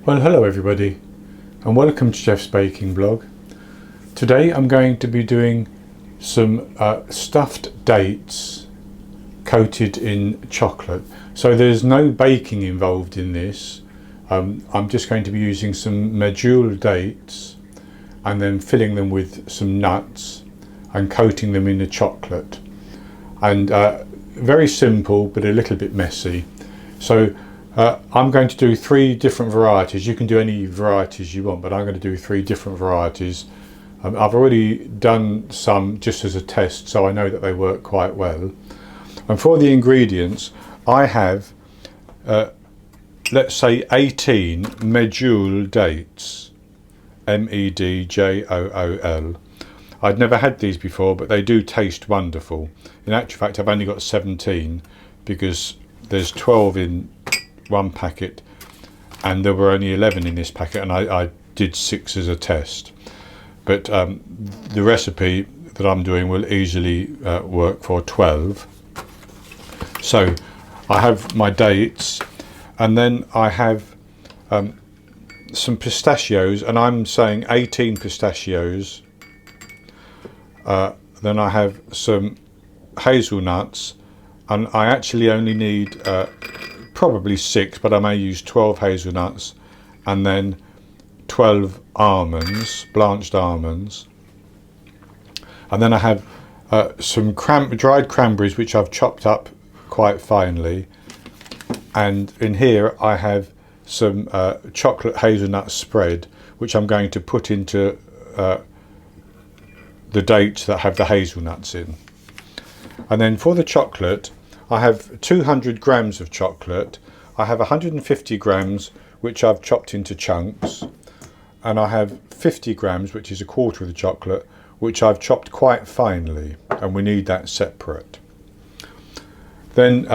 Well, hello everybody and welcome to Jeff's Baking Blog. Today I'm going to be doing some stuffed dates coated in chocolate. So there's no baking involved in this. I'm just going to be using some Medjool dates and then filling them with some nuts and coating them in the chocolate. And very simple but a little bit messy. So I'm going to do 3 different varieties. You can do any varieties you want, but I'm going to do 3 different varieties. I've already done some just as a test, so I know that they work quite well. And for the ingredients, I have, let's say 18 Medjool dates, Medjool. I'd never had these before, but they do taste wonderful. In actual fact, I've only got 17 because there's 12 in one packet and there were only 11 in this packet, and I did 6 as a test, but the recipe that I'm doing will easily work for 12. So I have my dates, and then I have some pistachios, and I'm saying 18 pistachios. Then I have some hazelnuts, and I actually only need probably 6, but I may use 12 hazelnuts, and then 12 almonds, blanched almonds. And then I have some dried cranberries which I've chopped up quite finely, and in here I have some chocolate hazelnut spread which I'm going to put into the dates that have the hazelnuts in. And then for the chocolate, I have 200 grams of chocolate. I have 150 grams which I've chopped into chunks, and I have 50 grams, which is a quarter of the chocolate, which I've chopped quite finely, and we need that separate. Then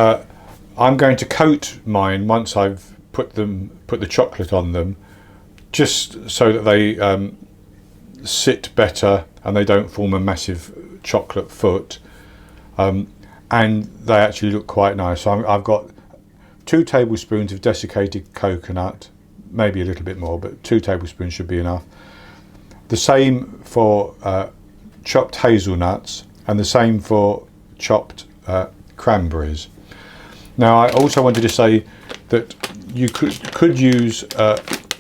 I'm going to coat mine once I've put the chocolate on them, just so that they sit better and they don't form a massive chocolate foot. And they actually look quite nice. So I've got 2 tablespoons of desiccated coconut, maybe a little bit more, but 2 tablespoons should be enough. The same for chopped hazelnuts, and the same for chopped cranberries. Now I also wanted to say that you could use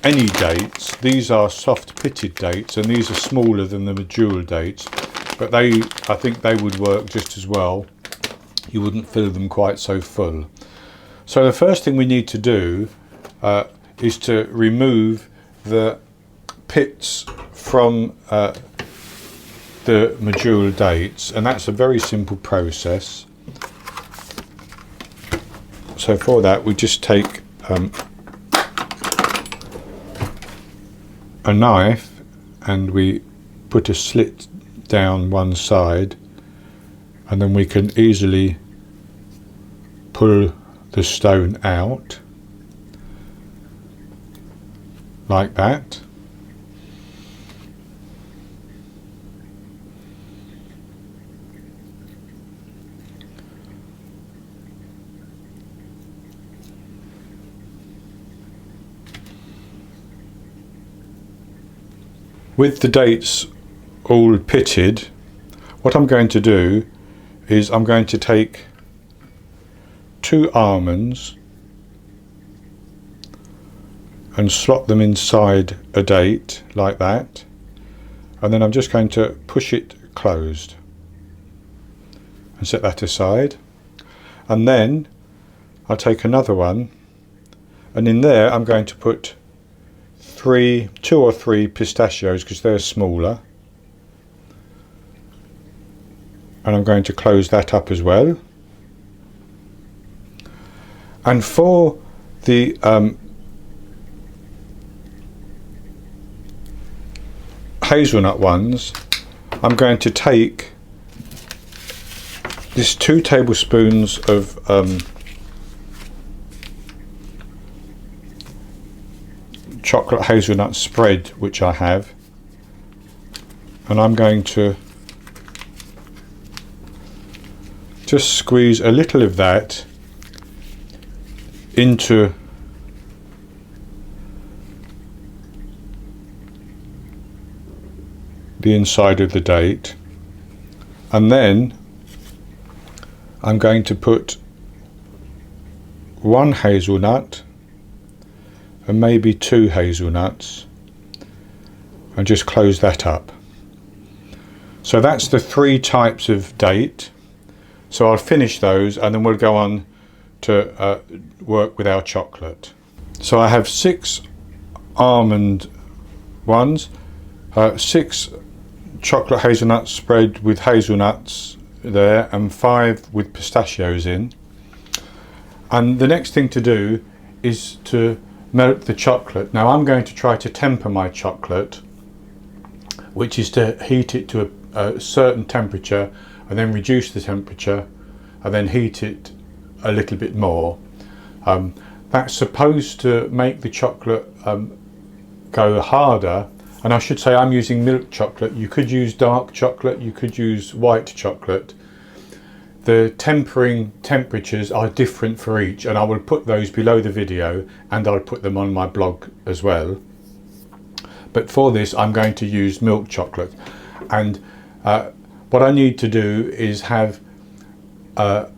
any dates. These are soft pitted dates, and these are smaller than the Medjool dates, but I think they would work just as well. You wouldn't fill them quite so full. So the first thing we need to do is to remove the pits from the Medjool dates, and that's a very simple process. So for that we just take a knife and we put a slit down one side, and then we can easily pull the stone out like that. With the dates all pitted, what I'm going to do is I'm going to take 2 almonds and slot them inside a date like that, and then I'm just going to push it closed and set that aside. And then I'll take another one, and in there I'm going to put 2 or 3 pistachios because they're smaller, and I'm going to close that up as well. And for the hazelnut ones, I'm going to take this 2 tablespoons of chocolate hazelnut spread which I have, and I'm going to just squeeze a little of that into the inside of the date, and then I'm going to put one hazelnut and maybe 2 hazelnuts and just close that up. So that's the 3 types of date. So I'll finish those and then we'll go on to work with our chocolate. So I have 6 almond ones, 6 chocolate hazelnuts spread with hazelnuts there, and 5 with pistachios in. And the next thing to do is to melt the chocolate. Now I'm going to try to temper my chocolate, which is to heat it to a certain temperature and then reduce the temperature and then heat it a little bit more. That's supposed to make the chocolate go harder, and I should say I'm using milk chocolate. You could use dark chocolate, you could use white chocolate. The tempering temperatures are different for each, and I will put those below the video and I'll put them on my blog as well. But for this I'm going to use milk chocolate, and what I need to do is have a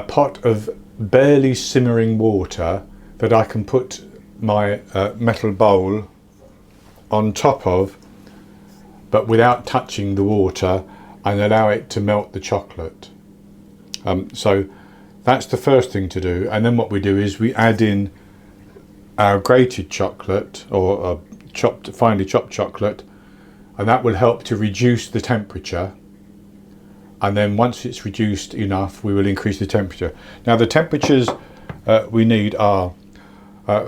pot of barely simmering water that I can put my metal bowl on top of, but without touching the water, and allow it to melt the chocolate. So that's the first thing to do, and then what we do is we add in our grated chocolate, or finely chopped chocolate, and that will help to reduce the temperature. And then once it's reduced enough, we will increase the temperature. Now the temperatures we need are,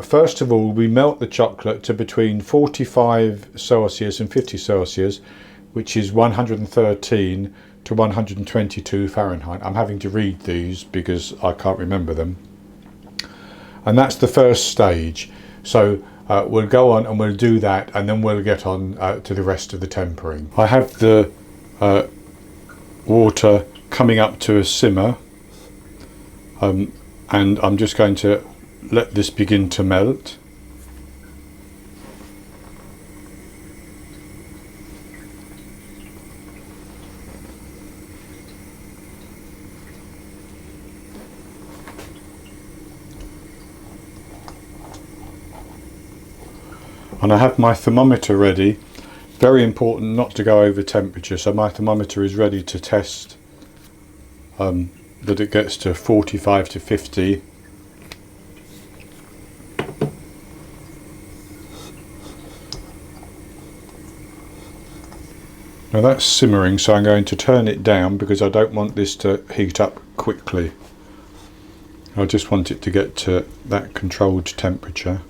first of all, we melt the chocolate to between 45 Celsius and 50 Celsius, which is 113 to 122 Fahrenheit. I'm having to read these because I can't remember them. And that's the first stage. So we'll go on and we'll do that, and then we'll get on to the rest of the tempering. I have the water coming up to a simmer, and I'm just going to let this begin to melt. And I have my thermometer ready. Very important not to go over temperature, so my thermometer is ready to test that it gets to 45 to 50. Now that's simmering, so I'm going to turn it down because I don't want this to heat up quickly. I just want it to get to that controlled temperature.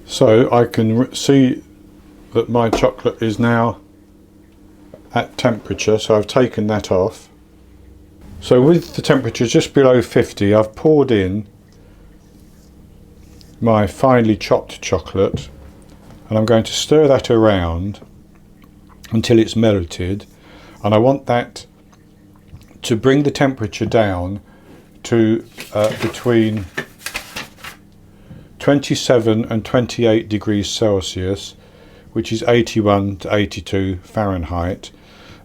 So I can see that my chocolate is now at temperature, so I've taken that off. So with the temperature just below 50, I've poured in my finely chopped chocolate, and I'm going to stir that around until it's melted, and I want that to bring the temperature down to between 27 and 28 degrees Celsius, which is 81 to 82 Fahrenheit.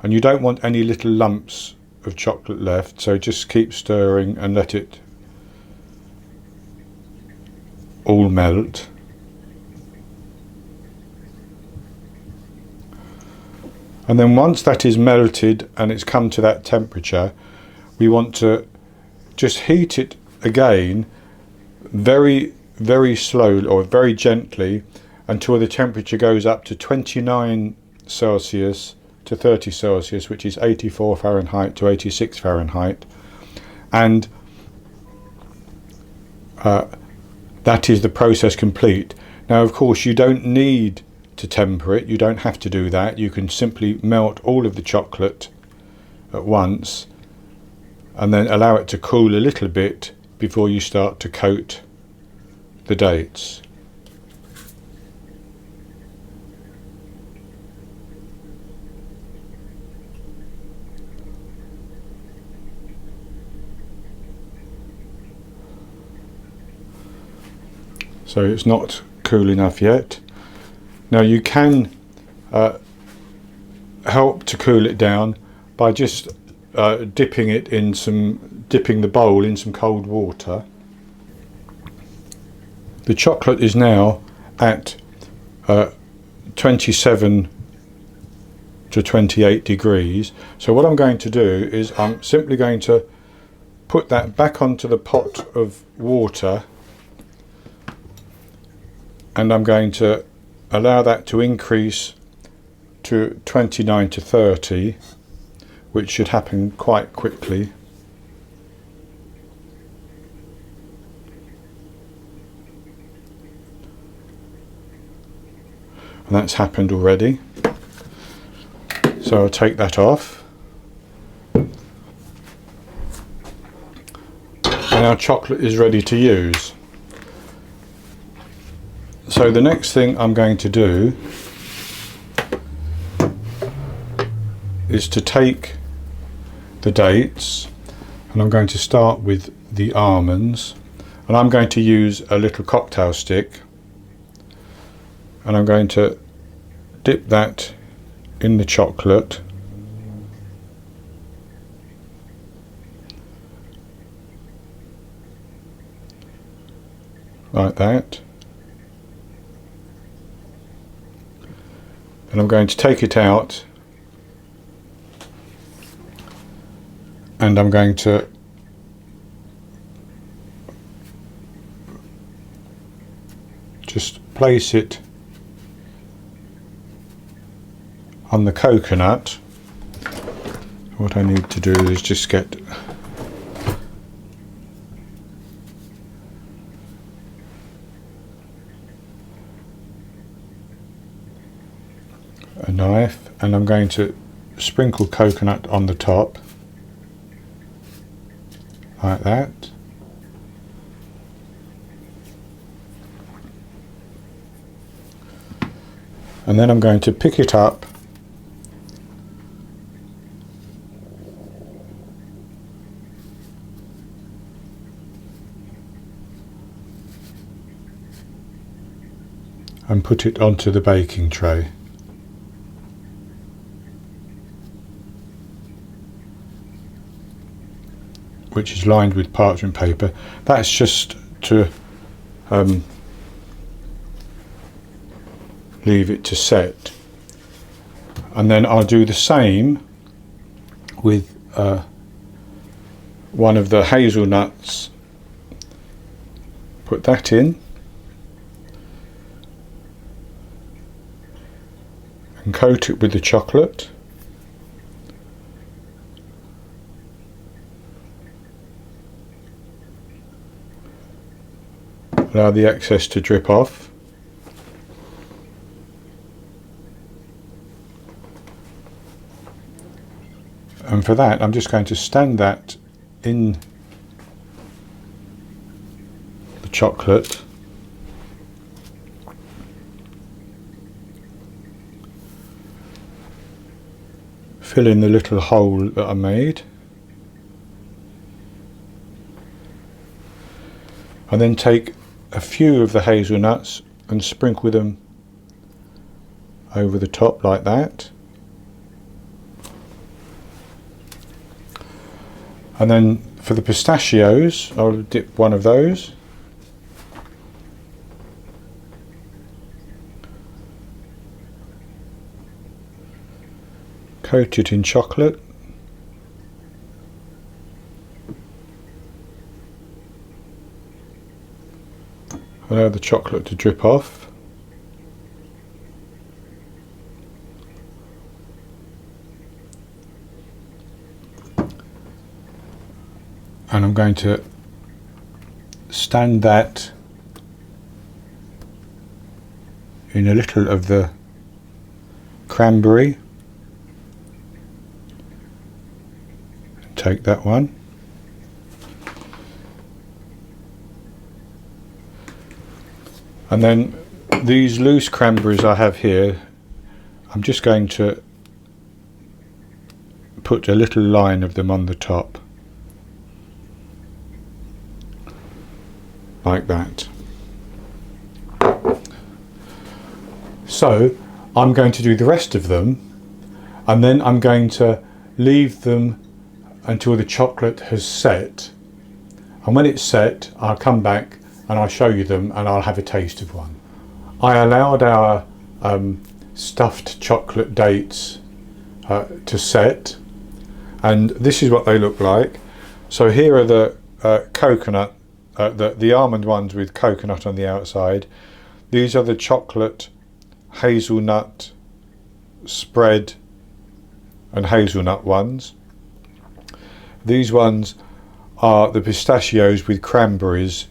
And you don't want any little lumps of chocolate left, so just keep stirring and let it all melt. And then once that is melted and it's come to that temperature, we want to just heat it again very slowly, or very gently, until the temperature goes up to 29 Celsius to 30 Celsius, which is 84 Fahrenheit to 86 Fahrenheit. And that is the process complete. Now, of course, you don't need to temper it. You don't have to do that. You can simply melt all of the chocolate at once and then allow it to cool a little bit before you start to coat the dates. So it's not cool enough yet. Now you can help to cool it down by just dipping the bowl in some cold water. The chocolate is now at 27 to 28 degrees. So what I'm going to do is I'm simply going to put that back onto the pot of water, and I'm going to allow that to increase to 29 to 30, which should happen quite quickly. And that's happened already. So I'll take that off. And our chocolate is ready to use. So the next thing I'm going to do is to take the dates, and I'm going to start with the almonds, and I'm going to use a little cocktail stick, and I'm going to dip that in the chocolate, like that, and I'm going to take it out, and I'm going to just place it on the coconut. What I need to do is just get a knife, and I'm going to sprinkle coconut on the top, like that. And then I'm going to pick it up and put it onto the baking tray. Which is lined with parchment paper. That's just to leave it to set. And then I'll do the same with one of the hazelnuts. Put that in. And coat it with the chocolate. Allow the excess to drip off. And for that, I'm just going to stand that in the chocolate. Fill in the little hole that I made. And then take a few of the hazelnuts and sprinkle them over the top like that. And then for the pistachios, I'll dip one of those. Coat it in chocolate. Allow the chocolate to drip off. And I'm going to stand that in a little of the cranberry. Take that one. And then these loose cranberries I have here, I'm just going to put a little line of them on the top, like that. So I'm going to do the rest of them, and then I'm going to leave them until the chocolate has set, and when it's set I'll come back and I'll show you them and I'll have a taste of one. I allowed our stuffed chocolate dates to set, and this is what they look like. So here are the coconut, the almond ones with coconut on the outside. These are the chocolate hazelnut spread and hazelnut ones. These ones are the pistachios with cranberries,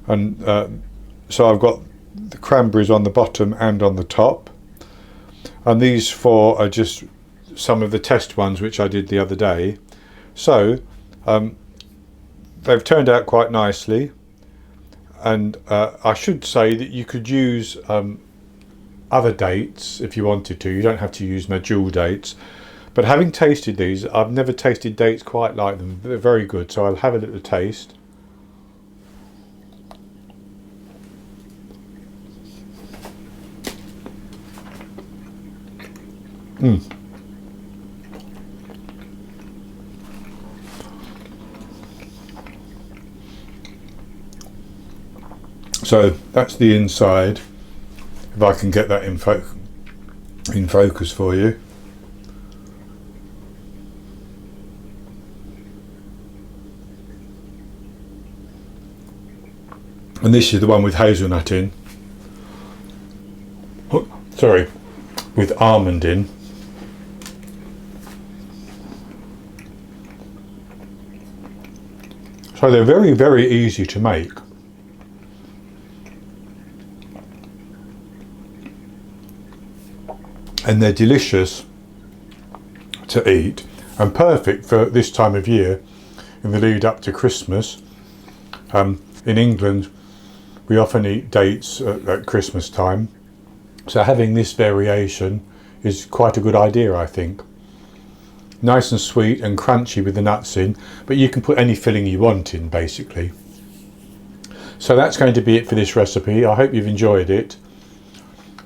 and so I've got the cranberries on the bottom and on the top, and these four are just some of the test ones which I did the other day. So they've turned out quite nicely, and I should say that you could use other dates if you wanted to. You don't have to use Medjool dates, but having tasted these, I've never tasted dates quite like them. They're very good, so I'll have a little taste. So that's the inside, if I can get that in focus for you. And this is the one with hazelnut in. Oh, sorry, with almond in. So they're very, very easy to make. And they're delicious to eat and perfect for this time of year in the lead up to Christmas. In England we often eat dates at Christmas time, so having this variation is quite a good idea, I think. Nice and sweet and crunchy with the nuts in, but you can put any filling you want in basically. So that's going to be it for this recipe. I hope you've enjoyed it.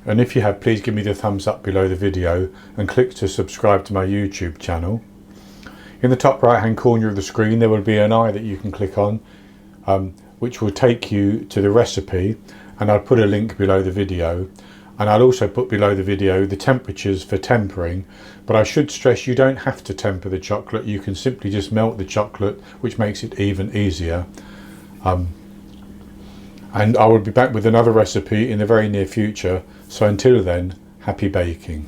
And if you have, please give me the thumbs up below the video and click to subscribe to my YouTube channel. In the top right hand corner of the screen there will be an eye that you can click on, which will take you to the recipe, and I'll put a link below the video. And I'll also put below the video the temperatures for tempering, but I should stress you don't have to temper the chocolate. You can simply just melt the chocolate, which makes it even easier. And I will be back with another recipe in the very near future. So until then, happy baking.